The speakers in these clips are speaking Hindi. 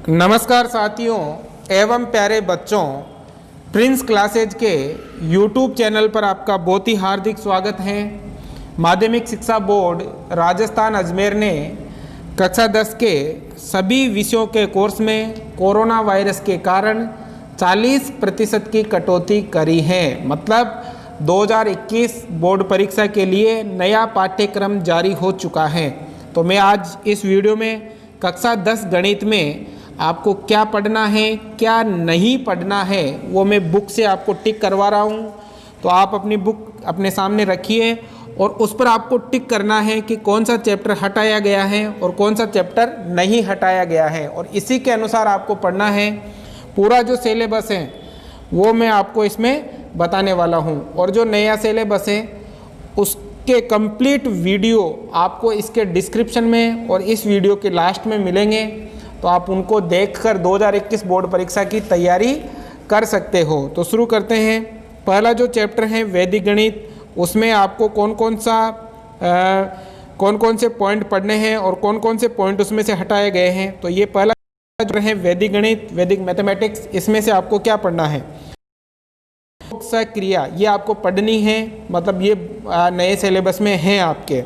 नमस्कार साथियों एवं प्यारे बच्चों, प्रिंस क्लासेज के YouTube चैनल पर आपका बहुत ही हार्दिक स्वागत है। माध्यमिक शिक्षा बोर्ड राजस्थान अजमेर ने कक्षा 10 के सभी विषयों के कोर्स में कोरोना वायरस के कारण 40% की कटौती करी है। मतलब 2021 बोर्ड परीक्षा के लिए नया पाठ्यक्रम जारी हो चुका है। तो मैं आज इस वीडियो में कक्षा 10 गणित में आपको क्या पढ़ना है क्या नहीं पढ़ना है वो मैं बुक से आपको टिक करवा रहा हूँ। तो आप अपनी बुक अपने सामने रखिए और उस पर आपको टिक करना है कि कौन सा चैप्टर हटाया गया है और कौन सा चैप्टर नहीं हटाया गया है, और इसी के अनुसार आपको पढ़ना है। पूरा जो सिलेबस है वो मैं आपको इसमें बताने वाला हूँ, और जो नया सिलेबस है उसके कंप्लीट वीडियो आपको इसके डिस्क्रिप्शन में और इस वीडियो के लास्ट में मिलेंगे। तो आप उनको देखकर 2021 बोर्ड परीक्षा की तैयारी कर सकते हो। तो शुरू करते हैं। पहला जो चैप्टर है वैदिक गणित, उसमें आपको कौन कौन से पॉइंट पढ़ने हैं और कौन कौन से पॉइंट उसमें से हटाए गए हैं। तो ये पहला जो है वैदिक गणित, वैदिक मैथमेटिक्स, इसमें से आपको क्या पढ़ना है? क्रिया ये आपको पढ़नी है, मतलब ये नए सिलेबस में है आपके,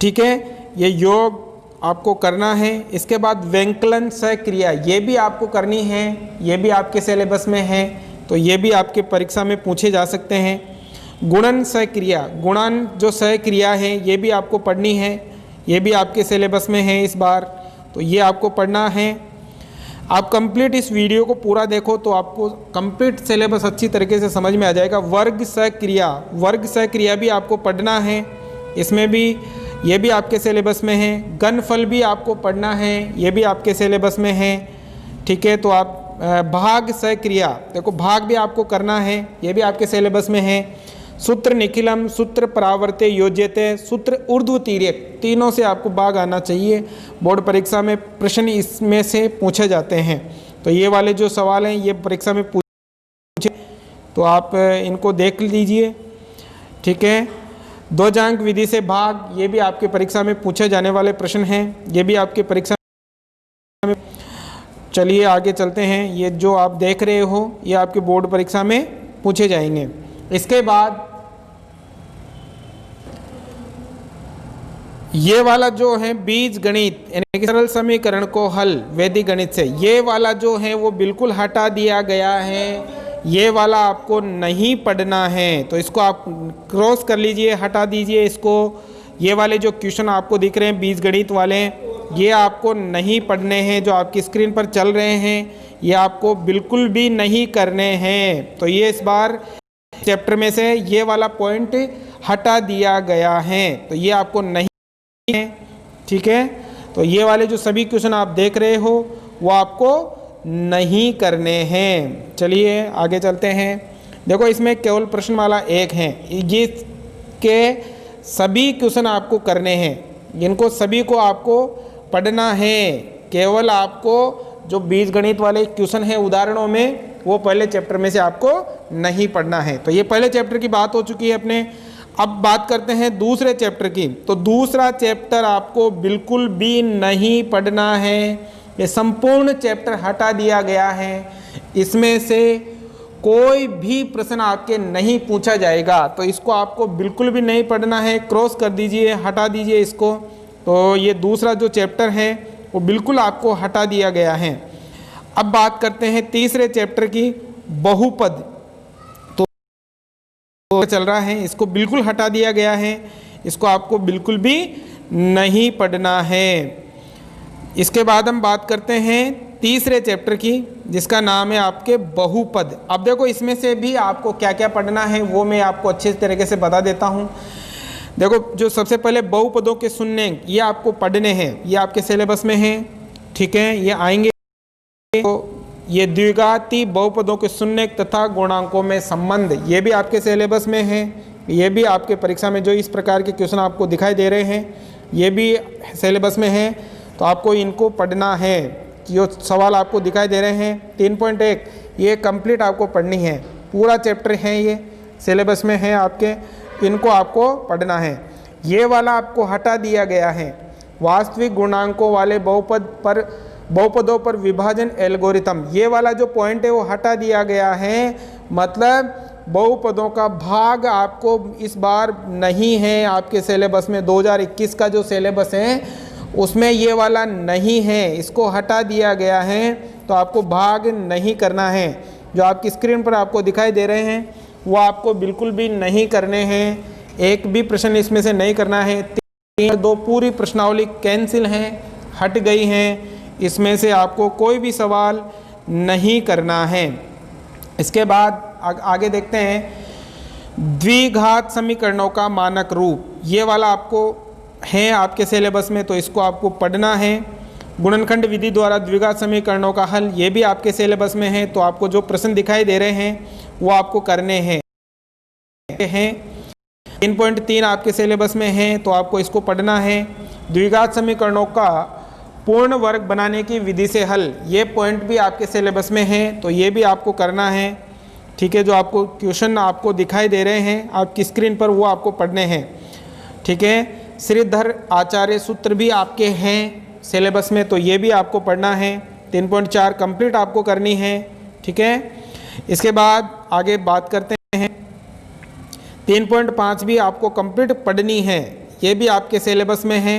ठीक है। ये योग आपको करना है। इसके बाद व्यंकलन सक्रिया ये भी आपको करनी है, ये भी आपके सिलेबस में है, तो ये भी आपके परीक्षा में पूछे जा सकते हैं। गुणन सक्रिया, गुणन जो सक्रिया है ये भी आपको पढ़नी है, ये भी आपके सिलेबस में है इस बार, तो ये आपको पढ़ना है। आप कंप्लीट इस वीडियो को पूरा देखो तो आपको कंप्लीट सिलेबस अच्छी तरीके से समझ में आ जाएगा। वर्ग सक्रिया, वर्ग सक्रिया भी आपको पढ़ना है, इसमें भी ये भी आपके सिलेबस में है। घनफल भी आपको पढ़ना है, ये भी आपके सिलेबस में है, ठीक है। तो आप भाग सक्रिया, देखो भाग भी आपको करना है, ये भी आपके सिलेबस में है। सूत्र निखिलम, सूत्र परावर्ते योज्यते, सूत्र ऊर्ध्व तिर्यक, तीनों से आपको भाग आना चाहिए। बोर्ड परीक्षा में प्रश्न इसमें से पूछे जाते हैं। तो ये वाले जो सवाल हैं ये परीक्षा में पूछे, तो आप इनको देख लीजिए, ठीक है। दो जांक विधि से भाग, ये भी आपके परीक्षा में पूछे जाने वाले प्रश्न हैं, ये भी आपके परीक्षा में। चलिए आगे चलते हैं। ये जो आप देख रहे हो ये आपके बोर्ड परीक्षा में पूछे जाएंगे। इसके बाद ये वाला जो है बीज गणित यानी कि सरल समीकरण को हल वैदिक गणित से, ये वाला जो है वो बिल्कुल हटा दिया गया है, ये वाला आपको नहीं पढ़ना है। तो इसको आप क्रॉस कर लीजिए, हटा दीजिए इसको। ये वाले जो क्वेश्चन आपको दिख रहे हैं बीज गणित वाले, ये आपको नहीं पढ़ने हैं, जो आपकी स्क्रीन पर चल रहे हैं ये आपको बिल्कुल भी नहीं करने हैं। तो ये इस बार चैप्टर में से ये वाला पॉइंट हटा दिया गया है, तो ये आपको नहीं है, ठीक है। तो ये वाले जो सभी क्वेश्चन आप देख रहे हो वो आपको नहीं करने हैं। चलिए आगे चलते हैं। देखो इसमें केवल प्रश्नमाला 1 है, ये के सभी क्वेश्चन आपको करने हैं, इनको सभी को आपको पढ़ना है। केवल आपको जो बीजगणित वाले क्वेश्चन हैं उदाहरणों में, वो पहले चैप्टर में से आपको नहीं पढ़ना है। तो ये पहले चैप्टर की बात हो चुकी है अपने। अब बात करते हैं दूसरे चैप्टर की। तो दूसरा चैप्टर आपको बिल्कुल भी नहीं पढ़ना है, ये संपूर्ण चैप्टर हटा दिया गया है। इसमें से कोई भी प्रश्न आपके नहीं पूछा जाएगा, तो इसको आपको बिल्कुल भी नहीं पढ़ना है। क्रॉस कर दीजिए, हटा दीजिए इसको। तो ये दूसरा जो चैप्टर है वो बिल्कुल आपको हटा दिया गया है। अब बात करते हैं तीसरे चैप्टर की, बहुपद। तो चल रहा है, इसको बिल्कुल हटा दिया गया है, इसको आपको बिल्कुल भी नहीं पढ़ना है। इसके बाद हम बात करते हैं तीसरे चैप्टर की, जिसका नाम है आपके बहुपद। अब देखो इसमें से भी आपको क्या क्या पढ़ना है वो मैं आपको अच्छे तरीके से बता देता हूँ। देखो जो सबसे पहले बहुपदों के शून्यंक ये आपको पढ़ने हैं, ये आपके सिलेबस में है, ठीक है, ये आएंगे। तो ये द्विघाती बहुपदों के शून्यंक तथा गुणांकों में संबंध, ये भी आपके सिलेबस में है, ये भी आपके परीक्षा में जो इस प्रकार के क्वेश्चन आपको दिखाई दे रहे हैं ये भी सिलेबस में है। तो आपको इनको पढ़ना है। जो सवाल आपको दिखाई दे रहे हैं 3.1 ये कंप्लीट आपको पढ़नी है, पूरा चैप्टर है, ये सिलेबस में है आपके, इनको आपको पढ़ना है। ये वाला आपको हटा दिया गया है। वास्तविक गुणांकों वाले बहुपद पर बहुपदों पर विभाजन एल्गोरिथम, ये वाला जो पॉइंट है वो हटा दिया गया है, मतलब बहुपदों का भाग आपको इस बार नहीं है आपके सिलेबस में। 2021 का जो सिलेबस है उसमें ये वाला नहीं है, इसको हटा दिया गया है, तो आपको भाग नहीं करना है। जो आपकी स्क्रीन पर आपको दिखाई दे रहे हैं वो आपको बिल्कुल भी नहीं करने हैं, एक भी प्रश्न इसमें से नहीं करना है। 2 पूरी प्रश्नावली कैंसिल हैं, हट गई हैं, इसमें से आपको कोई भी सवाल नहीं करना है। इसके बाद आगे देखते हैं द्विघात समीकरणों का मानक रूप, ये वाला आपको है आपके सिलेबस में, तो इसको आपको पढ़ना है। गुणनखंड विधि द्वारा द्विघात समीकरणों का हल, ये भी आपके सिलेबस में है, तो आपको जो प्रश्न दिखाई दे रहे हैं वो आपको करने हैं। 3.3 आपके सिलेबस में है, तो आपको इसको पढ़ना है। द्विघात समीकरणों का पूर्ण वर्ग बनाने की विधि से हल, ये पॉइंट भी आपके सिलेबस में है, तो ये भी आपको करना है। ठीक है, जो आपको क्वेश्चन आपको दिखाई दे रहे हैं आपकी स्क्रीन पर वो आपको पढ़ने हैं। ठीक है, श्रीधर आचार्य सूत्र भी आपके हैं सिलेबस में, तो ये भी आपको पढ़ना है। 3.4 कंप्लीट आपको करनी है। ठीक है, इसके बाद आगे बात करते हैं 3.5 भी आपको कंप्लीट पढ़नी है, ये भी आपके सिलेबस में है।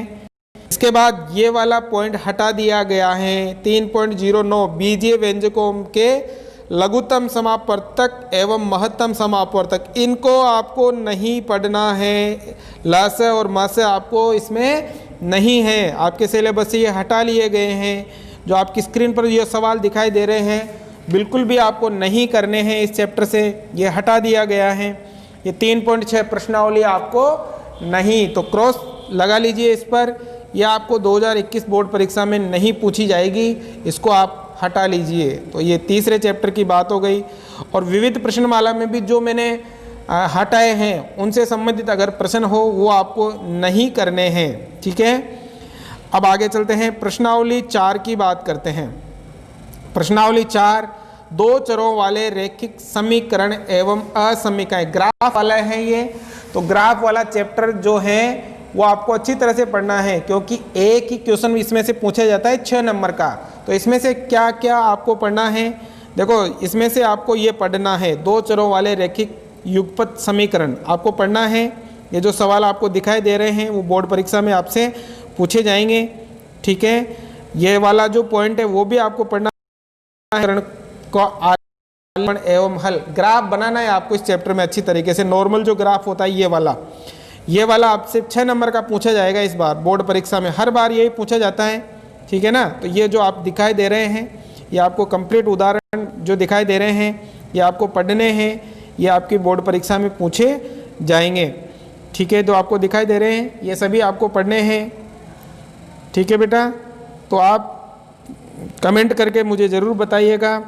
इसके बाद ये वाला पॉइंट हटा दिया गया है 3.09 बीजीय व्यंजकों के लघुत्तम समापवर्तक एवं महत्तम समापवर्तक, इनको आपको नहीं पढ़ना है। लस और मस आपको इसमें नहीं है, आपके सिलेबस से ये हटा लिए गए हैं। जो आपकी स्क्रीन पर ये सवाल दिखाई दे रहे हैं बिल्कुल भी आपको नहीं करने हैं इस चैप्टर से, ये हटा दिया गया है। ये 3.6 प्रश्नावली आपको नहीं, तो क्रॉस लगा लीजिए इस पर, यह आपको 2021 बोर्ड परीक्षा में नहीं पूछी जाएगी, इसको आप हटा लीजिए। तो ये तीसरे चैप्टर की बात हो गई। और विविध प्रश्नमाला में भी जो मैंने हटाए हैं उनसे संबंधित अगर प्रश्न हो वो आपको नहीं करने हैं। ठीक है, अब आगे चलते हैं, प्रश्नावली 4 की बात करते हैं। प्रश्नावली 4 2 चरों वाले रैखिक समीकरण एवं असमीकाएं, ग्राफ वाला है ये, तो ग्राफ वाला चैप्टर जो है वो आपको अच्छी तरह से पढ़ना है, क्योंकि एक ही क्वेश्चन इसमें से पूछा जाता है 6 नंबर का। तो इसमें से क्या क्या आपको पढ़ना है, देखो इसमें से आपको ये पढ़ना है 2 चरों वाले रैखिक युगपत समीकरण आपको पढ़ना है। ये जो सवाल आपको दिखाई दे रहे हैं वो बोर्ड परीक्षा में आपसे पूछे जाएंगे। ठीक है, ये वाला जो पॉइंट है वो भी आपको पढ़ना है। एवं हल, ग्राफ बनाना है आपको इस चैप्टर में अच्छी तरीके से। नॉर्मल जो ग्राफ होता है ये वाला आपसे 6 नंबर का पूछा जाएगा इस बार बोर्ड परीक्षा में, हर बार यही पूछा जाता है। ठीक है ना, तो ये जो आप दिखाई दे रहे हैं ये आपको कंप्लीट उदाहरण जो दिखाई दे रहे हैं ये आपको पढ़ने हैं, ये आपकी बोर्ड परीक्षा में पूछे जाएंगे। ठीक है, जो आपको दिखाई दे रहे हैं ये सभी आपको पढ़ने हैं। ठीक है बेटा, तो आप कमेंट करके मुझे ज़रूर बताइएगा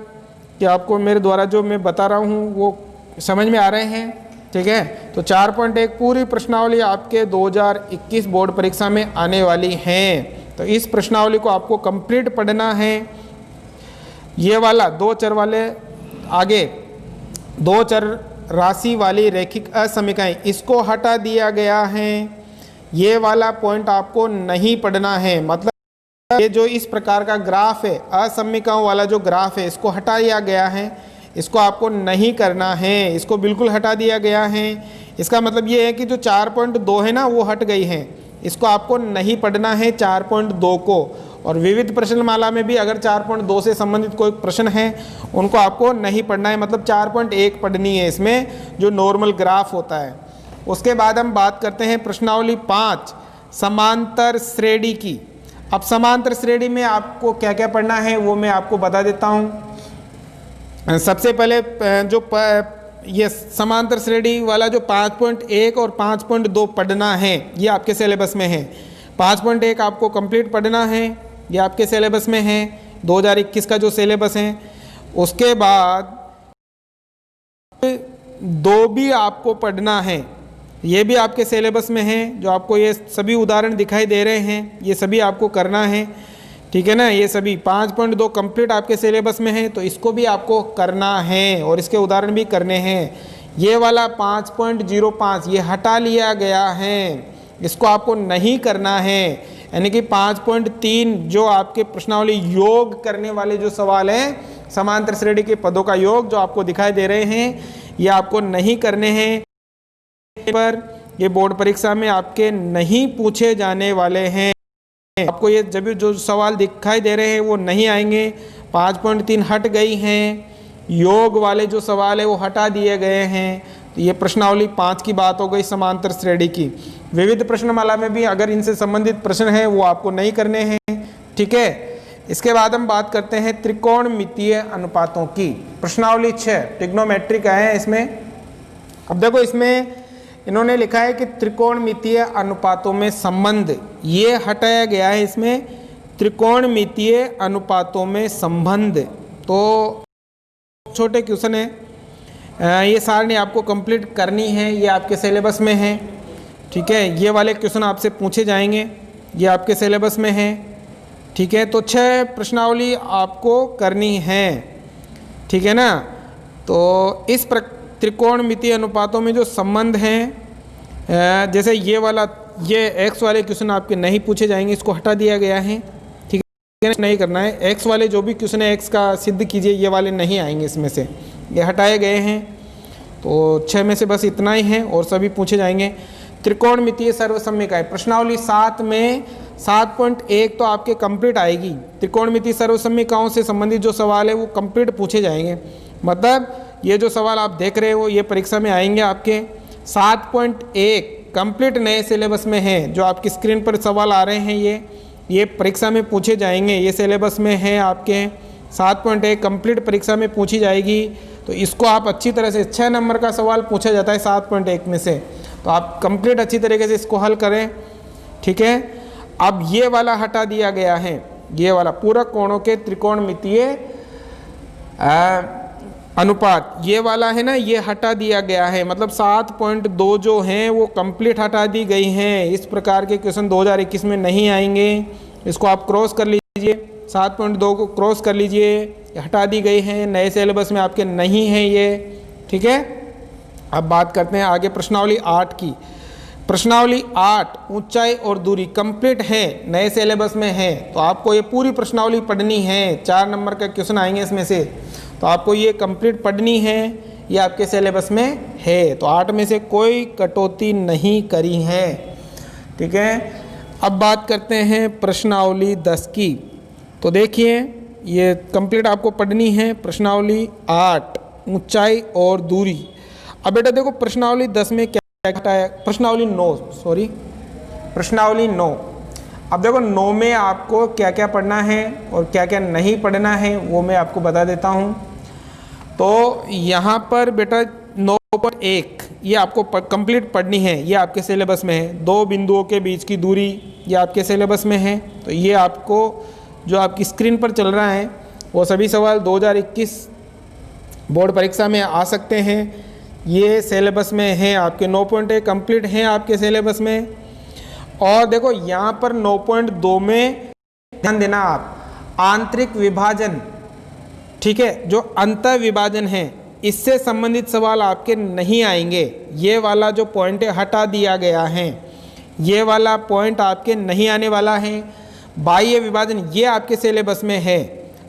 कि आपको मेरे द्वारा जो मैं बता रहा हूँ वो समझ में आ रहे हैं। ठीक है, तो 4.1 पूरी प्रश्नावली आपके 2021 बोर्ड परीक्षा में आने वाली हैं, तो इस प्रश्नावली को आपको कंप्लीट पढ़ना है। ये वाला 2 चर वाले, आगे 2 चर राशि वाली रैखिक असमीकाएं, इसको हटा दिया गया है। ये वाला पॉइंट आपको नहीं पढ़ना है, मतलब ये जो इस प्रकार का ग्राफ है असमीकाओं वाला जो ग्राफ है इसको हटा दिया गया है, इसको आपको नहीं करना है, इसको बिल्कुल हटा दिया गया है। इसका मतलब ये है कि जो 4.2 है ना वो हट गई है, इसको आपको नहीं पढ़ना है 4.2 को। और विविध प्रश्नमाला में भी अगर 4.2 से संबंधित कोई प्रश्न है उनको आपको नहीं पढ़ना है, मतलब 4.1 पढ़नी है इसमें जो नॉर्मल ग्राफ होता है। उसके बाद हम बात करते हैं प्रश्नावली 5 समांतर श्रेणी की। अब समांतर श्रेणी में आपको क्या क्या पढ़ना है वो मैं आपको बता देता हूँ। सबसे पहले जो ये समांतर श्रेणी वाला जो 5.1 और 5.2 पढ़ना है ये आपके सिलेबस में है। 5.1 आपको कंप्लीट पढ़ना है, ये आपके सिलेबस में है 2021 का जो सिलेबस है। उसके बाद 2 भी आपको पढ़ना है, ये भी आपके सिलेबस में है। जो आपको ये सभी उदाहरण दिखाई दे रहे हैं ये सभी आपको करना है। ठीक है ना, ये सभी 5.2 कंप्लीट आपके सिलेबस में है, तो इसको भी आपको करना है और इसके उदाहरण भी करने हैं। ये वाला 5.05 ये हटा लिया गया है, इसको आपको नहीं करना है। यानी कि 5.3 जो आपके प्रश्नावली योग करने वाले जो सवाल हैं समांतर श्रेणी के पदों का योग जो आपको दिखाई दे रहे हैं, ये आपको नहीं करने हैं, पर ये बोर्ड परीक्षा में आपके नहीं पूछे जाने वाले हैं। आपको ये जब जो सवाल दिखाई दे रहे हैं वो नहीं आएंगे। 5.3 हट गई हैं, योग वाले जो सवाल है वो हटा दिए गए हैं। तो ये प्रश्नावली 5 की बात हो गई समांतर श्रेणी की। विविध प्रश्नमाला में भी अगर इनसे संबंधित प्रश्न हैं वो आपको नहीं करने हैं, ठीक है। इसके बाद हम बात करते हैं त्रिकोणमितीय अनुपातों की। प्रश्नावली 6 ट्रिग्नोमेट्रिक है इसमें। अब देखो इसमें इन्होंने लिखा है कि त्रिकोणमितीय अनुपातों में संबंध, ये हटाया गया है इसमें, त्रिकोणमितीय अनुपातों में संबंध। तो छोटे क्वेश्चन है, ये सारणी आपको कंप्लीट करनी है, ये आपके सिलेबस में है, ठीक है। ये वाले क्वेश्चन आपसे पूछे जाएंगे, ये आपके सिलेबस में है, ठीक है। तो 6 प्रश्नावली आपको करनी है, ठीक है ना। तो इस त्रिकोणमितीय अनुपातों में जो संबंध हैं, जैसे ये वाला, ये एक्स वाले क्वेश्चन आपके नहीं पूछे जाएंगे, इसको हटा दिया गया है, ठीक है। नहीं करना है, एक्स वाले जो भी क्वेश्चन है एक्स का सिद्ध कीजिए, ये वाले नहीं आएंगे इसमें से, ये हटाए गए हैं। तो 6 में से बस इतना ही है और सभी पूछे जाएंगे। त्रिकोणमितीय सर्वसम्यिकाएं प्रश्नावली 7 में 7.1 तो आपके कंप्लीट आएगी। त्रिकोणमितीय सर्वसम्यिकाओं से संबंधित जो सवाल है वो कंप्लीट पूछे जाएंगे। मतलब ये जो सवाल आप देख रहे हो ये परीक्षा में आएंगे आपके। 7.1 कंप्लीट नए सिलेबस में है, जो आपकी स्क्रीन पर सवाल आ रहे हैं ये परीक्षा में पूछे जाएंगे, ये सिलेबस में है आपके। 7.1 कंप्लीट परीक्षा में पूछी जाएगी। तो इसको आप अच्छी तरह से, 6 नंबर का सवाल पूछा जाता है 7.1 में से, तो आप कंप्लीट अच्छी तरीके से इसको हल करें, ठीक है। अब ये वाला हटा दिया गया है, ये वाला पूरक कोणों के त्रिकोणमितीय अनुपात, ये वाला है ना, ये हटा दिया गया है। मतलब 7.2 जो हैं वो कंप्लीट हटा दी गई हैं। इस प्रकार के क्वेश्चन 2021 में नहीं आएंगे। इसको आप क्रॉस कर लीजिए, 7.2 को क्रॉस कर लीजिए, हटा दी गई हैं, नए सिलेबस में आपके नहीं हैं ये, ठीक है। अब बात करते हैं आगे प्रश्नावली 8 की। प्रश्नावली 8 ऊंचाई और दूरी कंप्लीट है, नए सिलेबस में है। तो आपको ये पूरी प्रश्नावली पढ़नी है, 4 नंबर का क्वेश्चन आएंगे इसमें से, तो आपको ये कंप्लीट पढ़नी है, ये आपके सिलेबस में है। तो 8 में से कोई कटौती नहीं करी है, ठीक है। अब बात करते हैं प्रश्नावली 10 की। तो देखिए ये कंप्लीट आपको पढ़नी है प्रश्नावली 8 ऊंचाई और दूरी। अब बेटा देखो प्रश्नावली 10 में क्या है, प्रश्नावली 9। अब देखो 9 में आपको क्या क्या पढ़ना है और क्या क्या नहीं पढ़ना है वो मैं आपको बता देता हूँ। तो यहाँ पर बेटा 9.1 ये आपको कंप्लीट पढ़नी है, ये आपके सिलेबस में है। 2 बिंदुओं के बीच की दूरी ये आपके सिलेबस में है। तो ये आपको जो आपकी स्क्रीन पर चल रहा है वो सभी सवाल 2021 बोर्ड परीक्षा में आ सकते हैं, ये सिलेबस में है आपके। 9.1 कंप्लीट हैं आपके सिलेबस में। और देखो यहाँ पर 9.2 में ध्यान देना आप, आंतरिक विभाजन, ठीक है, जो अंतर विभाजन है इससे संबंधित सवाल आपके नहीं आएंगे। ये वाला जो पॉइंट है हटा दिया गया है, ये वाला पॉइंट आपके नहीं आने वाला है। बाह्य विभाजन ये आपके सिलेबस में है,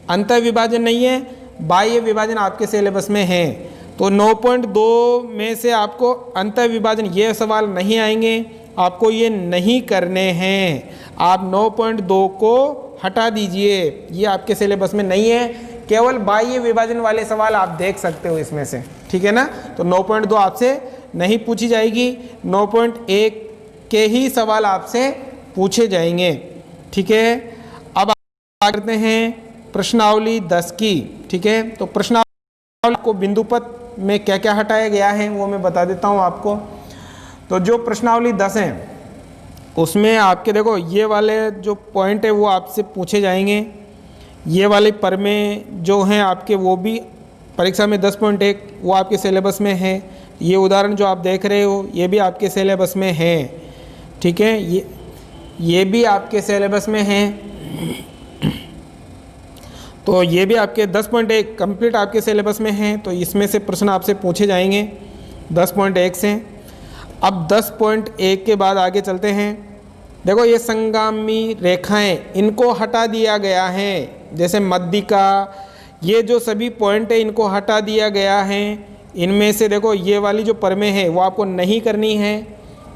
अंतर विभाजन नहीं है, बाह्य विभाजन आपके सिलेबस में है। तो 9.2 में से आपको अंतर विभाजन ये सवाल नहीं आएंगे, आपको ये नहीं करने हैं। आप 9.2 को हटा दीजिए, ये आपके सिलेबस में नहीं है। केवल बाह्य विभाजन वाले सवाल आप देख सकते हो इसमें से, ठीक है ना। तो 9.2 आपसे नहीं पूछी जाएगी, 9.1 के ही सवाल आपसे पूछे जाएंगे, ठीक है। अब बात करते हैं प्रश्नावली 10 की, ठीक है। तो प्रश्नावली को बिंदुपत में क्या क्या हटाया गया है वो मैं बता देता हूँ आपको। तो जो प्रश्नावली 10 है उसमें आपके देखो ये वाले जो पॉइंट है वो आपसे पूछे जाएंगे। ये वाले पर में जो हैं आपके वो भी परीक्षा में 10.1 वो आपके सिलेबस में है। ये उदाहरण जो आप देख रहे हो ये भी आपके सिलेबस में है, ठीक है। ये भी आपके सिलेबस में है। तो ये भी आपके 10.1 कंप्लीट आपके सिलेबस में है। तो इसमें से प्रश्न आपसे पूछे जाएंगे 10.1 से। अब 10.1 के बाद आगे चलते हैं देखो ये संगामी रेखाएं, इनको हटा दिया गया है। जैसे मध्यिका, ये जो सभी पॉइंट है इनको हटा दिया गया है। इनमें से देखो ये वाली जो परमें है वो आपको नहीं करनी है,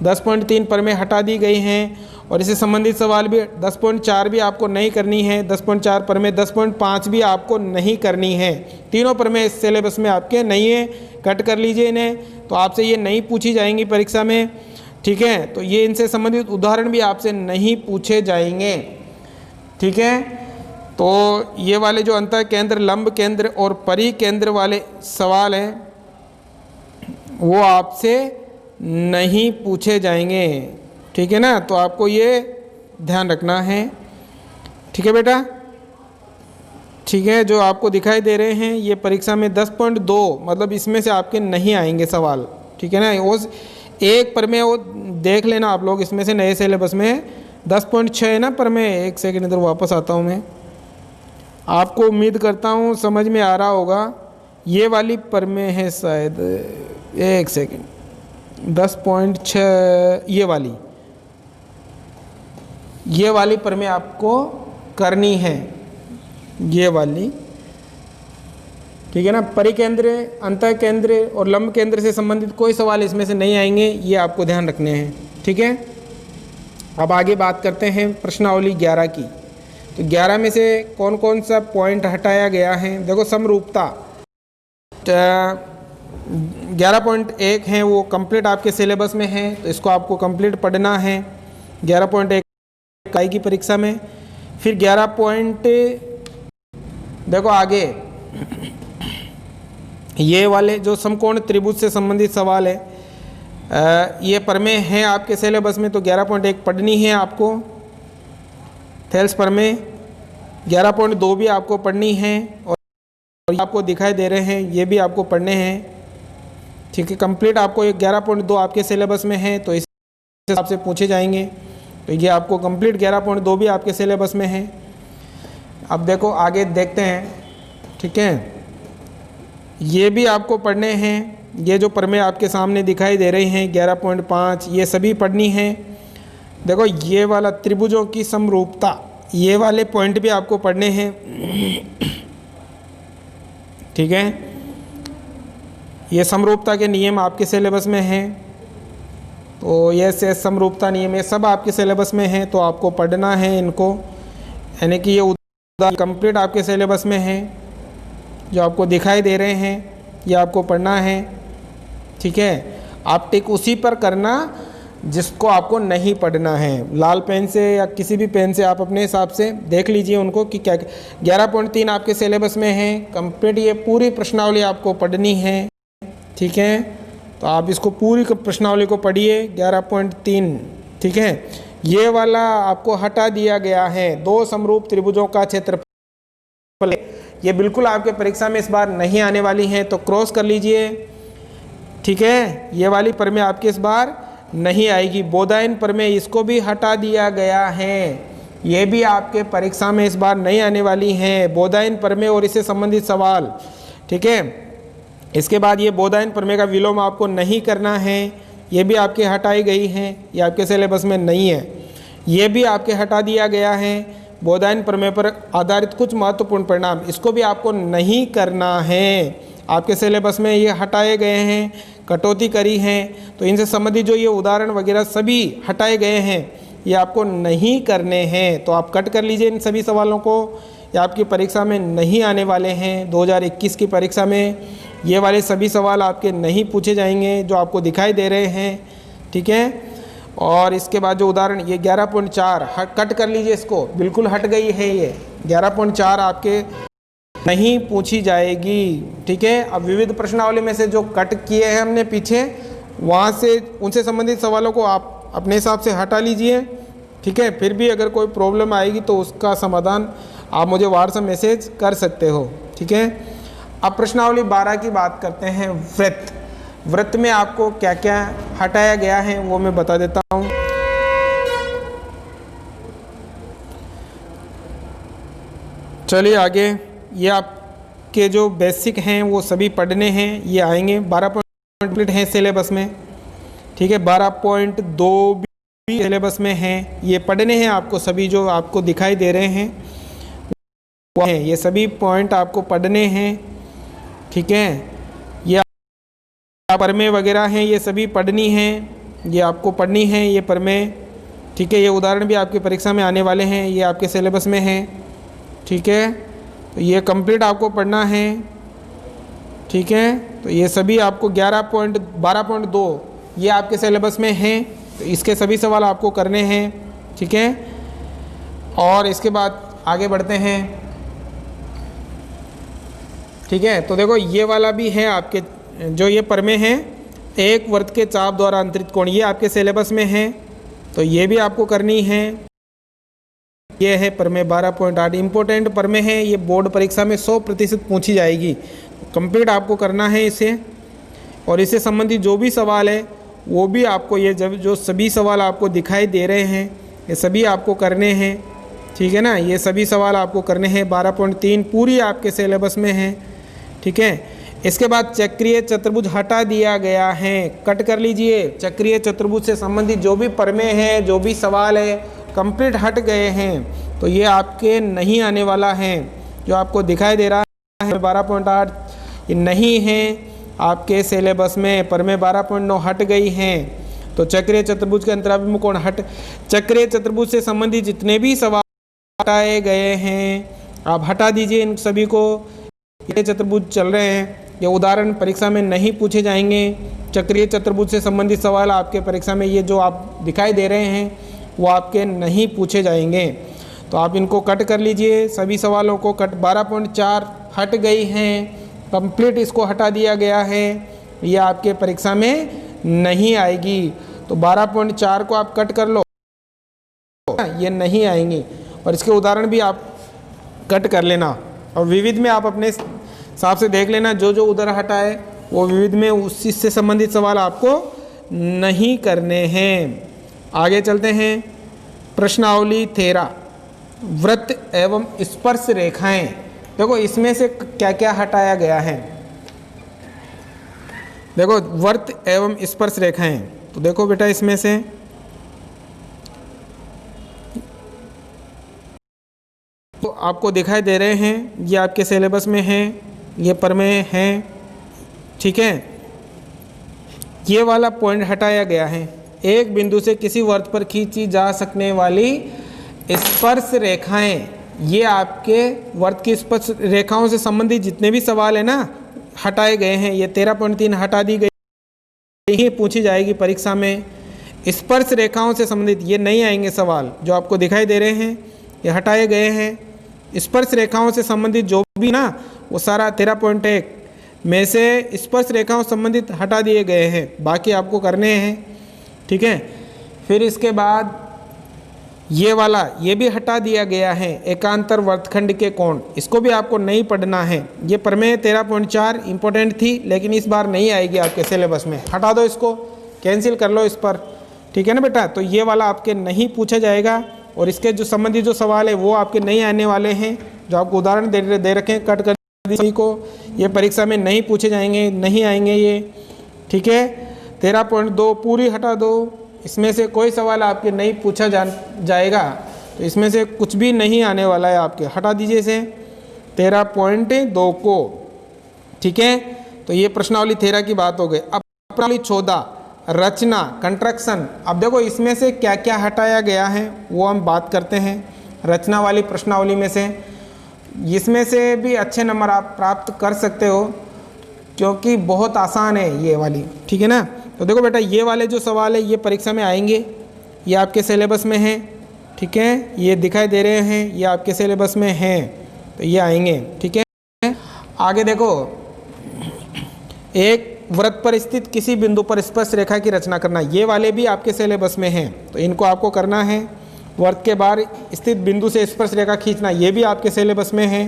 10.3 परमें हटा दी गई हैं। और इससे संबंधित सवाल भी 10.4 भी आपको नहीं करनी है, 10.4 परमें, 10.5 भी आपको नहीं करनी है। तीनों परमें इस सिलेबस में आपके नहीं है, कट कर लीजिए इन्हें, तो आपसे ये नहीं पूछी जाएंगी परीक्षा में। ठीक है, तो ये इनसे संबंधित उदाहरण भी आपसे नहीं पूछे जाएंगे। ठीक है, तो ये वाले जो अंतः केंद्र, लंब केंद्र और परि केंद्र वाले सवाल हैं वो आपसे नहीं पूछे जाएंगे। ठीक है ना, तो आपको ये ध्यान रखना है। ठीक है बेटा। ठीक है, जो आपको दिखाई दे रहे हैं ये परीक्षा में 10.2 मतलब इसमें से आपके नहीं आएंगे सवाल। ठीक है ना, वो एक परमें वो देख लेना आप लोग, इसमें से नए सिलेबस में 10.6 है ना परमें। एक सेकंड इधर वापस आता हूँ मैं, आपको उम्मीद करता हूँ समझ में आ रहा होगा। ये वाली परमें है शायद, एक सेकंड, 10.6 ये वाली परमें आपको करनी है, ये वाली। ठीक है ना, परिकेंद्र, अंतः केंद्र और लंब केंद्र से संबंधित कोई सवाल इसमें से नहीं आएंगे, ये आपको ध्यान रखने हैं। ठीक है, अब आगे बात करते हैं प्रश्नावली 11 की। तो 11 में से कौन कौन सा पॉइंट हटाया गया है। देखो समरूपता 11.1 है वो कंप्लीट आपके सिलेबस में है, तो इसको आपको कंप्लीट पढ़ना है 11.1 इकाई की परीक्षा में। फिर 11 पॉइंट, देखो आगे ये वाले जो समकोण त्रिभुज से संबंधित सवाल है, ये परमें हैं आपके सिलेबस में, तो 11.1 पढ़नी है आपको। थेल्स परमें 11.2 भी आपको पढ़नी है, और आपको दिखाई दे रहे हैं ये भी आपको पढ़ने हैं। ठीक है, कंप्लीट आपको ये 11.2 आपके सिलेबस में है, तो इस हिसाब से पूछे जाएंगे। तो ये आपको कंप्लीट 11.2 भी आपके सिलेबस में है। अब देखो आगे देखते हैं। ठीक है, ये भी आपको पढ़ने हैं। ये जो परमें आपके सामने दिखाई दे रही हैं 11.5, ये सभी पढ़नी हैं। देखो ये वाला त्रिभुजों की समरूपता, ये वाले पॉइंट भी आपको पढ़ने हैं। ठीक है, ये समरूपता के नियम आपके सिलेबस में हैं, तो ये से समरूपता नियम ये सब आपके सिलेबस में हैं, तो आपको पढ़ना है इनको। यानी कि ये उदाहरण कंप्लीट आपके सिलेबस में है, जो आपको दिखाई दे रहे हैं ये आपको पढ़ना है। ठीक है, आप टिक उसी पर करना जिसको आपको नहीं पढ़ना है। लाल पेन से या किसी भी पेन से आप अपने हिसाब से देख लीजिए उनको कि क्या। 11.3 आपके सिलेबस में है कंप्लीट, ये पूरी प्रश्नावली आपको पढ़नी है। ठीक है, तो आप इसको पूरी प्रश्नावली को पढ़िए 11.3। ठीक है, ये वाला आपको हटा दिया गया है, 2 समरूप त्रिभुजों का क्षेत्रफल, ये बिल्कुल आपके परीक्षा में इस बार नहीं आने वाली हैं, तो क्रॉस कर लीजिए। ठीक है, ये वाली परमें आपके इस बार नहीं आएगी। बोधायन परमें, इसको भी हटा दिया गया है, ये भी आपके परीक्षा में इस बार नहीं आने वाली हैं, बोधायन परमें और इससे संबंधित सवाल। ठीक है, इसके बाद ये बोधायन परमें का विलोम आपको नहीं करना है, ये भी आपके हटाई गई हैं, ये आपके सिलेबस में नहीं है, ये भी आपके हटा दिया गया है। बोधायन प्रमेय पर आधारित कुछ महत्वपूर्ण परिणाम, इसको भी आपको नहीं करना है, आपके सिलेबस में ये हटाए गए हैं, कटौती करी है, तो इनसे संबंधित जो ये उदाहरण वगैरह सभी हटाए गए हैं, ये आपको नहीं करने हैं। तो आप कट कर लीजिए इन सभी सवालों को, ये आपकी परीक्षा में नहीं आने वाले हैं। 2021 की परीक्षा में ये वाले सभी सवाल आपके नहीं पूछे जाएंगे जो आपको दिखाई दे रहे हैं। ठीक है, और इसके बाद जो उदाहरण ये 11.4 कट कर लीजिए, इसको बिल्कुल हट गई है, ये 11.4 आपके नहीं पूछी जाएगी। ठीक है, अब विविध प्रश्नावली में से जो कट किए हैं हमने पीछे, वहाँ से उनसे संबंधित सवालों को आप अपने हिसाब से हटा लीजिए। ठीक है, फिर भी अगर कोई प्रॉब्लम आएगी तो उसका समाधान आप मुझे व्हाट्सएप मैसेज कर सकते हो। ठीक है, अब प्रश्नावली 12 की बात करते हैं। वृत्त, वृत्त में आपको क्या क्या हटाया गया है वो मैं बता देता हूँ। चलिए आगे, ये आपके जो बेसिक हैं वो सभी पढ़ने हैं, ये आएंगे 12 पॉइंट कंप्लीट हैं सिलेबस में। ठीक है, 12.2 भी सिलेबस में हैं, ये पढ़ने हैं आपको, सभी जो आपको दिखाई दे रहे हैं वो हैं, ये सभी पॉइंट आपको पढ़ने हैं। ठीक है, ये परमें वगैरह हैं, ये सभी पढ़नी हैं, ये आपको पढ़नी है ये परमें। ठीक है, ये उदाहरण भी आपकी परीक्षा में आने वाले हैं, ये आपके सिलेबस में हैं। ठीक है, तो ये कंप्लीट आपको पढ़ना है। ठीक है, तो ये सभी आपको 12.2 ये आपके सिलेबस में हैं, तो इसके सभी सवाल आपको करने हैं। ठीक है, और इसके बाद आगे बढ़ते हैं। ठीक है, तो देखो ये वाला भी है आपके, जो ये परमें हैं, एक वृत्त के चाप द्वारा अंतरित कोण, ये आपके सिलेबस में है, तो ये भी आपको करनी है। ये है परमें 12.8, इम्पोर्टेंट परमें है, ये बोर्ड परीक्षा में 100% पूछी जाएगी, कंप्लीट आपको करना है इसे। और इससे संबंधित जो भी सवाल है वो भी आपको, ये जो सभी सवाल आपको दिखाई दे रहे हैं ये सभी आपको करने हैं। ठीक है ना, ये सभी सवाल आपको करने हैं। 12.3 पूरी आपके सिलेबस में है। ठीक है, इसके बाद चक्रीय चतुर्भुज हटा दिया गया है, कट कर लीजिए। चक्रीय चतुर्भुज से संबंधित जो भी परमें हैं, जो भी सवाल है, कंप्लीट हट गए हैं, तो ये आपके नहीं आने वाला है। जो आपको दिखाई दे रहा है 12.8 ये नहीं है आपके सिलेबस में, परमें 12.9 हट गई हैं। तो चक्रीय चतुर्भुज के अंतराभिमुख कोण चक्रीय चतुर्भुज से संबंधित जितने भी सवाल हटाए गए हैं आप हटा दीजिए इन सभी को। ये चतुर्भुज चल रहे हैं, ये उदाहरण परीक्षा में नहीं पूछे जाएंगे। चक्रीय चतुर्भुज से संबंधित सवाल आपके परीक्षा में ये जो आप दिखाई दे रहे हैं वो आपके नहीं पूछे जाएंगे, तो आप इनको कट कर लीजिए सभी सवालों को। कट 12.4 हट गई हैं, कंप्लीट इसको हटा दिया गया है, ये आपके परीक्षा में नहीं आएगी। तो 12.4 को आप कट कर लो, ये नहीं आएंगी। और इसके उदाहरण भी आप कट कर लेना, और विविध में आप अपने हिसाब से देख लेना, जो जो उधर हटा है वो विविध में उसी से संबंधित सवाल आपको नहीं करने हैं। आगे चलते हैं। प्रश्नावली 13 वृत्त एवं स्पर्श रेखाएं। देखो इसमें से क्या क्या हटाया गया है। देखो वृत्त एवं स्पर्श रेखाएं, तो देखो बेटा इसमें से तो आपको दिखाई दे रहे हैं, ये आपके सिलेबस में हैं, ये परमें हैं। ठीक है, ये वाला पॉइंट हटाया गया है। एक बिंदु से किसी वृत्त पर खींची जा सकने वाली स्पर्श रेखाएं, ये आपके वृत्त की स्पर्श रेखाओं से संबंधित जितने भी सवाल है ना हटाए गए हैं। ये 13.3 हटा दी गई, ये पूछी जाएगी परीक्षा में। स्पर्श रेखाओं से संबंधित ये नहीं आएंगे सवाल, जो आपको दिखाई दे रहे हैं ये हटाए गए हैं। स्पर्श रेखाओं से संबंधित जो भी ना वो सारा 13.1 में से स्पर्श रेखाओं से संबंधित हटा दिए गए हैं, बाकी आपको करने हैं। ठीक है, फिर इसके बाद ये वाला ये भी हटा दिया गया है, एकांतर वर्तखंड के कोण, इसको भी आपको नहीं पढ़ना है। ये प्रमेय 13.4 इंपॉर्टेंट थी, लेकिन इस बार नहीं आएगी आपके सिलेबस में, हटा दो इसको, कैंसिल कर लो इस पर। ठीक है ना बेटा, तो ये वाला आपके नहीं पूछा जाएगा, और इसके जो संबंधित जो सवाल है वो आपके नहीं आने वाले हैं। जो आपको उदाहरण दे रखे हैं कट कर दी को, ये परीक्षा में नहीं पूछे जाएंगे, नहीं आएंगे ये। ठीक है, 13.2 पूरी हटा दो, इसमें से कोई सवाल आपके नहीं पूछा जाएगा, तो इसमें से कुछ भी नहीं आने वाला है आपके, हटा दीजिए इसे 13.2 को। ठीक है, तो ये प्रश्नावली 13 की बात हो गई। अब प्रश्नावली 14 रचना कंस्ट्रक्शन। अब देखो इसमें से क्या क्या हटाया गया है वो हम बात करते हैं। रचना वाली प्रश्नावली में से, इसमें से भी अच्छे नंबर आप प्राप्त कर सकते हो, क्योंकि बहुत आसान है ये वाली। ठीक है ना, तो देखो बेटा ये वाले जो सवाल है ये परीक्षा में आएंगे, ये आपके सिलेबस में हैं। ठीक है, ये दिखाई दे रहे हैं, ये आपके सिलेबस में हैं, तो ये आएंगे। ठीक है, आगे देखो, एक वृत्त पर स्थित किसी बिंदु पर स्पर्श रेखा की रचना करना, ये वाले भी आपके सिलेबस में हैं, तो इनको आपको करना है। वृत्त के बाहर स्थित बिंदु से स्पर्श रेखा खींचना, ये भी आपके सिलेबस में है,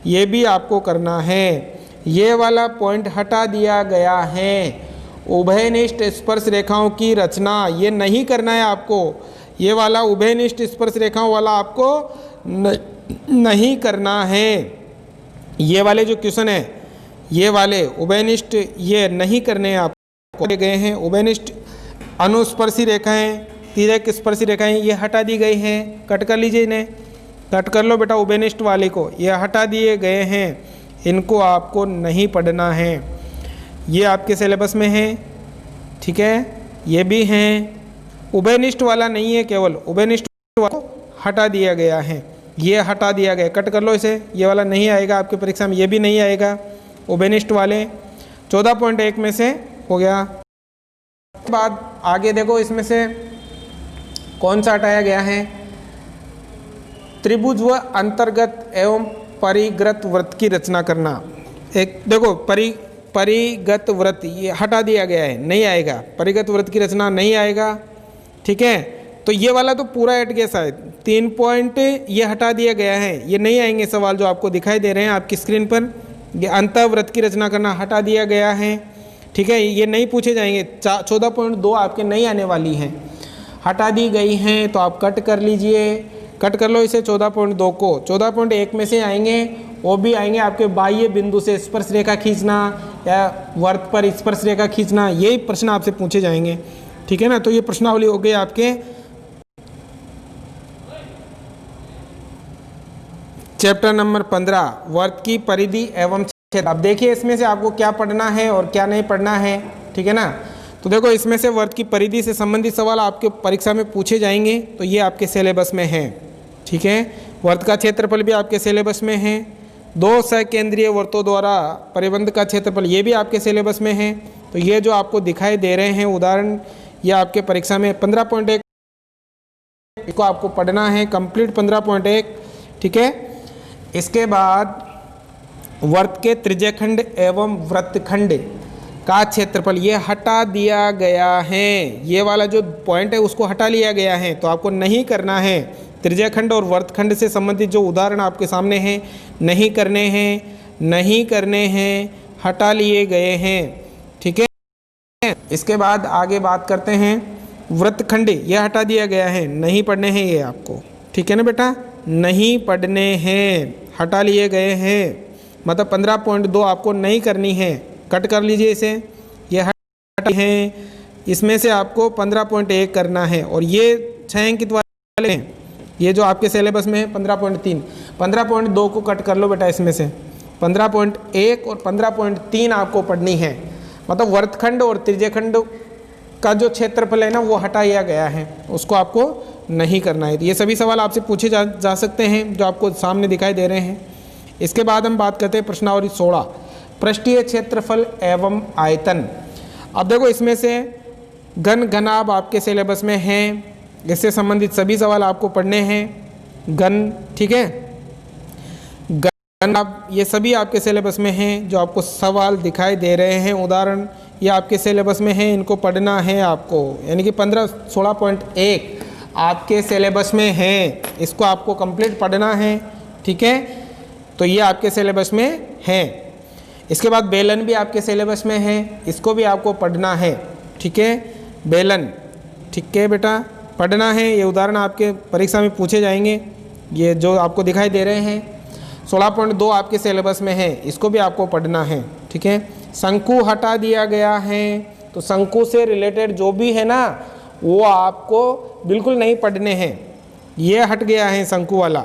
ये भी आपको करना है। ये वाला पॉइंट हटा दिया गया है, उभयनिष्ठ स्पर्श रेखाओं की रचना, ये नहीं करना है आपको। ये वाला उभयनिष्ठ स्पर्श रेखाओं वाला आपको नहीं करना है। ये वाले जो क्वेश्चन है ये वाले उभयनिष्ठ ये नहीं करने हैं आपको, गए हैं उभयनिष्ठ अनुस्पर्शी रेखाएं, तिर्यक स्पर्शी रेखाएं ये हटा दी गई हैं, कट कर लीजिए इन्हें, कट कर लो बेटा उभयनिष्ठ वाले को, ये हटा दिए गए हैं, इनको आपको नहीं पढ़ना है। ये आपके सिलेबस में है, ठीक है, ये भी हैं, उभयनिष्ठ वाला नहीं है, केवल उभयनिष्ठ वाला हटा दिया गया है, ये हटा दिया गया, कट कर लो इसे, ये वाला नहीं आएगा आपकी परीक्षा में, ये भी नहीं आएगा उभयनिष्ठ वाले। 14.1 में से हो गया। बाद आगे देखो इसमें से कौन सा हटाया गया है, त्रिभुज व अंतर्गत एवं परिग्रत वृत्त की रचना करना। एक देखो परिगत वृत्त ये हटा दिया गया है, नहीं आएगा, परिगत वृत्त की रचना नहीं आएगा, ठीक है। तो ये वाला तो पूरा हट गया शायद, 3 पॉइंट ये हटा दिया गया है, ये नहीं आएंगे सवाल जो आपको दिखाई दे रहे हैं आपकी स्क्रीन पर। ये अंतःवृत्त की रचना करना हटा दिया गया है, ठीक है, ये नहीं पूछे जाएंगे। 14.2 आपके नहीं आने वाली हैं, हटा दी गई हैं, तो आप कट कर लीजिए, कट कर लो इसे 14.2 को। 14.1 में से आएंगे, वो भी आएंगे आपके बाह्य बिंदु से स्पर्श रेखा खींचना या वर्त पर स्पर्श रेखा खींचना, यही प्रश्न आपसे पूछे जाएंगे, ठीक है ना। तो ये प्रश्नावली हो गई आपके चैप्टर नंबर 15 वर्त की परिधि एवं क्षेत्र। अब देखिए इसमें से आपको क्या पढ़ना है और क्या नहीं पढ़ना है, ठीक है ना। तो देखो इसमें से वर्त की परिधि से संबंधित सवाल आपके परीक्षा में पूछे जाएंगे, तो ये आपके सिलेबस में है, ठीक है। वर्त का क्षेत्रफल भी आपके सिलेबस में है, 2 सकेंद्रीय वर्तों द्वारा परिबंध का क्षेत्रफल ये भी आपके सिलेबस में है। तो ये जो आपको दिखाई दे रहे हैं उदाहरण, ये आपके परीक्षा में 15.1 को आपको पढ़ना है, कंप्लीट 15.1, ठीक है। इसके बाद वर्त के त्रिज्यखंड एवं वृत्तखंड का क्षेत्रफल ये हटा दिया गया है, ये वाला जो पॉइंट है उसको हटा लिया गया है, तो आपको नहीं करना है। त्रिज्यखंड और वृत्तखंड से संबंधित जो उदाहरण आपके सामने हैं नहीं करने हैं, नहीं करने हैं, हटा लिए गए हैं, ठीक है। इसके बाद आगे बात करते हैं वृत्तखंड, ये हटा दिया गया है, नहीं पढ़ने हैं ये आपको, ठीक है ना बेटा, नहीं पढ़ने हैं, हटा लिए गए हैं, मतलब 15.2 आपको नहीं करनी है, कट कर लीजिए इसे, ये हटा हैं, इसमें से आपको 15.1 करना है। और ये 6 अंकित वाले हैं, ये जो आपके सिलेबस में है 15.3, 15.2 को कट कर लो बेटा इसमें से, 15.1 और 15.3 आपको पढ़नी है, मतलब वर्तखंड और त्रिज्यखंड का जो क्षेत्रफल है ना वो हटाया गया है, उसको आपको नहीं करना है। ये सभी सवाल आपसे पूछे जा सकते हैं जो आपको सामने दिखाई दे रहे हैं। इसके बाद हम बात करते हैं प्रश्नावली 16 पृष्ठीय क्षेत्रफल एवं आयतन। अब देखो इसमें से घन घनाभ आपके सिलेबस में हैं, इससे संबंधित सभी सवाल आपको पढ़ने हैं। घन, ठीक है, घनाभ ये सभी आपके सिलेबस में हैं, जो आपको सवाल दिखाई दे रहे हैं उदाहरण ये आपके सिलेबस में है, इनको पढ़ना है आपको, यानी कि 16.1 आपके सिलेबस में है, इसको आपको कंप्लीट पढ़ना है, ठीक है। तो ये आपके सिलेबस में है। इसके बाद बेलन भी आपके सिलेबस में है, इसको भी आपको पढ़ना है, ठीक है, बेलन, ठीक है बेटा, पढ़ना है। ये उदाहरण आपके परीक्षा में पूछे जाएंगे, ये जो आपको दिखाई दे रहे हैं 16.2 आपके सिलेबस में है, इसको भी आपको पढ़ना है, ठीक है। शंकु हटा दिया गया है, तो शंकु से रिलेटेड जो भी है ना वो आपको बिल्कुल नहीं पढ़ने हैं, ये हट गया है शंकु वाला,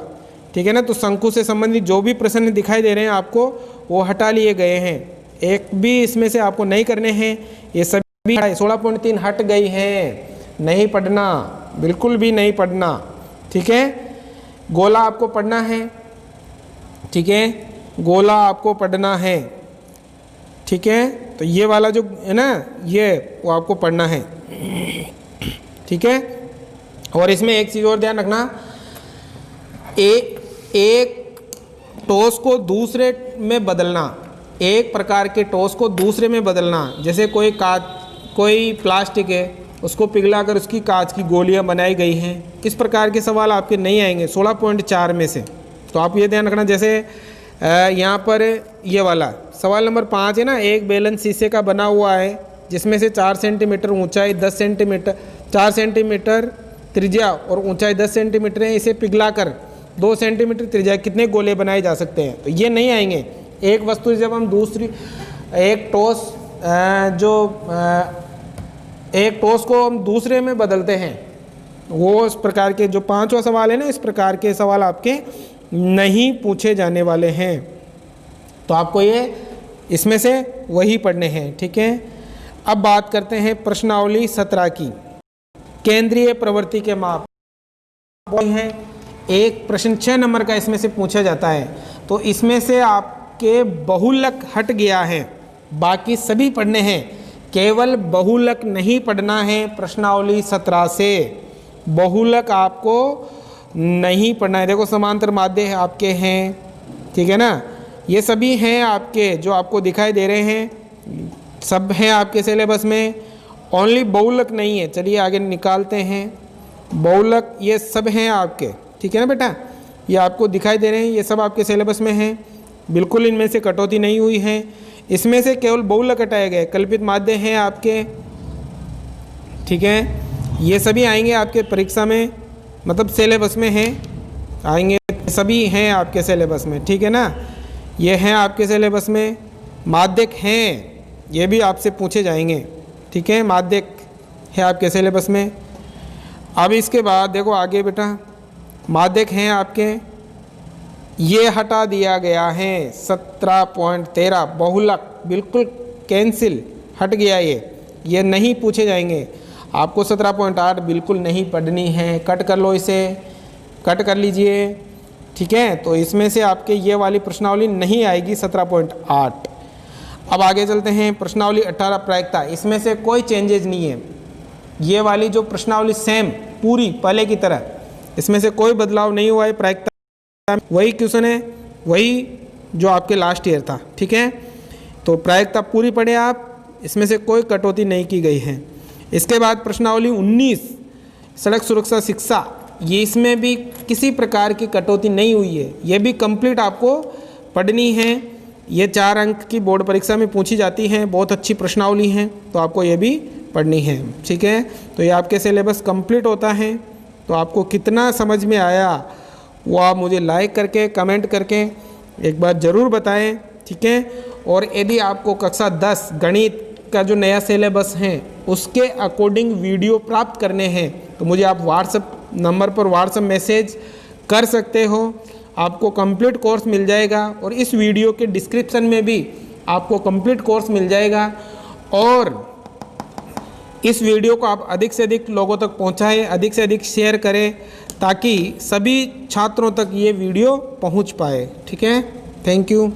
ठीक है ना। तो शंकु से संबंधित जो भी प्रश्न दिखाई दे रहे हैं आपको वो हटा लिए गए हैं, एक भी इसमें से आपको नहीं करने हैं, ये सभी 16.3 हट गई हैं, नहीं पढ़ना, बिल्कुल भी नहीं पढ़ना, ठीक है। गोला आपको पढ़ना है, ठीक है, गोला आपको पढ़ना है, ठीक है। तो ये वाला जो है ना ये वो आपको पढ़ना है, ठीक है। और इसमें एक चीज़ और ध्यान रखना, एक टॉस को दूसरे में बदलना, एक प्रकार के टॉस को दूसरे में बदलना, जैसे कोई प्लास्टिक है उसको पिघलाकर उसकी कांच की गोलियां बनाई गई हैं, इस प्रकार के सवाल आपके नहीं आएंगे 16.4 में से। तो आप ये ध्यान रखना, जैसे यहाँ पर ये वाला सवाल नंबर 5 है ना, एक बेलन शीशे का बना हुआ है जिसमें से 4 सेंटीमीटर ऊंचाई 10 सेंटीमीटर 4 सेंटीमीटर त्रिज्या और ऊंचाई 10 सेंटीमीटर है, इसे पिघलाकर 2 सेंटीमीटर त्रिज्या कितने गोले बनाए जा सकते हैं, तो ये नहीं आएंगे। एक वस्तु जब हम दूसरी एक टॉस को हम दूसरे में बदलते हैं, वो इस प्रकार के जो 5वां सवाल है ना, इस प्रकार के सवाल आपके नहीं पूछे जाने वाले हैं। तो आपको ये इसमें से वही पढ़ने हैं, ठीक है। अब बात करते हैं प्रश्नावली 17 की। केंद्रीय प्रवृत्ति के माप है। एक प्रश्न 6 नंबर का इसमें से पूछा जाता है, तो इसमें से आपके बहुलक हट गया है, बाकी सभी पढ़ने हैं, केवल बहुलक नहीं पढ़ना है। प्रश्नावली 17 से बहुलक आपको नहीं पढ़ना है। देखो समांतर माध्य आपके हैं, ठीक है ना, ये सभी हैं आपके जो आपको दिखाई दे रहे हैं, सब हैं आपके सिलेबस में, ओनली बहुलक नहीं है। चलिए आगे निकालते हैं। बहुलक ये सब हैं आपके, ठीक है ना बेटा, ये आपको दिखाई दे रहे हैं, ये सब आपके सिलेबस में हैं, बिल्कुल इनमें से कटौती नहीं हुई है। इसमें से केवल बहुलक हटाए गए, कल्पित माध्य हैं आपके, ठीक है। ये सभी आएंगे आपके परीक्षा में, मतलब सिलेबस में हैं, आएंगे, सभी हैं आपके सिलेबस में, ठीक है ना। ये हैं आपके सिलेबस में। माध्यक हैं, ये भी आपसे पूछे जाएंगे, ठीक है, माध्यक है आपके सिलेबस में। अब इसके बाद देखो आगे बेटा, माध्यक हैं आपके, ये हटा दिया गया है 17.13 बहुलक, बिल्कुल कैंसिल, हट गया ये नहीं पूछे जाएंगे। आपको 17.8 बिल्कुल नहीं पढ़नी है, कट कर लो, इसे कट कर लीजिए, ठीक है। तो इसमें से आपके ये वाली प्रश्नावली नहीं आएगी 17.8। अब आगे चलते हैं प्रश्नावली 18 प्रायिकता, इसमें से कोई चेंजेज नहीं है। ये वाली जो प्रश्नावली सेम पूरी पहले की तरह, इसमें से कोई बदलाव नहीं हुआ है। प्रायिकता वही क्वेश्चन है, वही जो आपके लास्ट ईयर था, ठीक है। तो प्रायिकता पूरी पढ़े आप, इसमें से कोई कटौती नहीं की गई है। इसके बाद प्रश्नावली 19 सड़क सुरक्षा शिक्षा, ये इसमें भी किसी प्रकार की कटौती नहीं हुई है, ये भी कंप्लीट आपको पढ़नी है। ये 4 अंक की बोर्ड परीक्षा में पूछी जाती हैं, बहुत अच्छी प्रश्नावली हैं, तो आपको ये भी पढ़नी है, ठीक है। तो ये आपके सिलेबस कंप्लीट होता है। तो आपको कितना समझ में आया वो आप मुझे लाइक करके कमेंट करके एक बार ज़रूर बताएं, ठीक है। और यदि आपको कक्षा 10 गणित का जो नया सिलेबस है उसके अकॉर्डिंग वीडियो प्राप्त करने हैं तो मुझे आप व्हाट्सएप नंबर पर व्हाट्सएप मैसेज कर सकते हो, आपको कंप्लीट कोर्स मिल जाएगा। और इस वीडियो के डिस्क्रिप्शन में भी आपको कंप्लीट कोर्स मिल जाएगा। और इस वीडियो को आप अधिक से अधिक लोगों तक पहुंचाएं, अधिक से अधिक शेयर करें, ताकि सभी छात्रों तक ये वीडियो पहुंच पाए, ठीक है। Thank you.